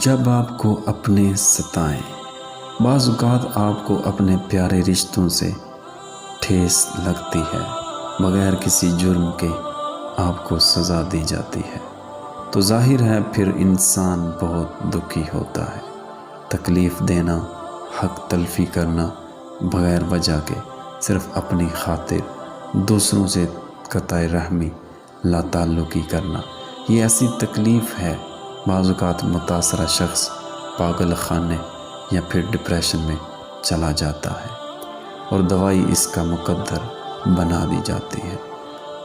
جب آپ کو اپنے ستائیں، بعض اوقات آپ کو اپنے پیارے رشتوں سے ٹھیس لگتی ہے، بغیر کسی جرم کے آپ کو سزا دی جاتی ہے، تو ظاہر ہے پھر انسان بہت دکھی ہوتا ہے۔ تکلیف دینا، حق تلفی کرنا بغیر وجہ کے، صرف اپنی خاطر دوسروں سے قطع رحمی، لا تعلقی کرنا، یہ ایسی تکلیف ہے بعض اوقات متاثرہ شخص پاگل خانے یا پھر ڈپریشن میں چلا جاتا ہے اور دوائی اس کا مقدر بنا دی جاتی ہے۔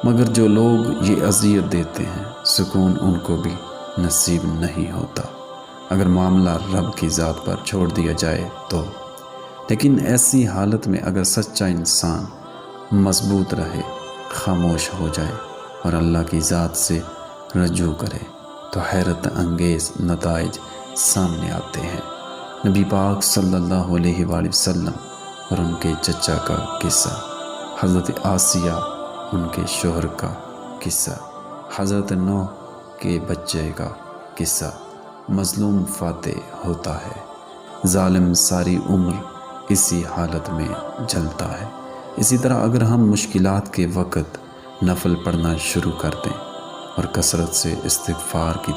مگر جو لوگ یہ اذیت دیتے ہیں، سکون ان کو بھی نصیب نہیں ہوتا اگر معاملہ رب کی ذات پر چھوڑ دیا جائے تو۔ لیکن ایسی حالت میں اگر سچا انسان مضبوط رہے، خاموش ہو جائے اور اللہ کی ذات سے رجوع کرے تو حیرت انگیز نتائج سامنے آتے ہیں۔ نبی پاک صلی اللہ علیہ وآلہ وسلم اور ان کے چچا کا قصہ، حضرت آسیہ ان کے شوہر کا قصہ، حضرت نوح کے بچے کا قصہ۔ مظلوم فاتح ہوتا ہے، ظالم ساری عمر اسی حالت میں جلتا ہے۔ اسی طرح اگر ہم مشکلات کے وقت نفل پڑھنا شروع کر دیں اور کثرت سے استغفار کی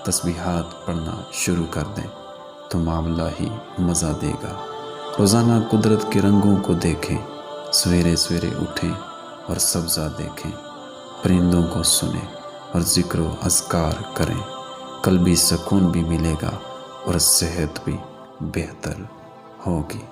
تسبیحات پڑھنا شروع کر دیں تو معاملہ ہی مزہ دے گا۔ روزانہ قدرت کے رنگوں کو دیکھیں، سویرے سویرے اٹھیں اور سبزہ دیکھیں، پرندوں کو سنیں اور ذکر و اذکار کریں، قلبی سکون بھی ملے گا اور صحت بھی بہتر ہوگی۔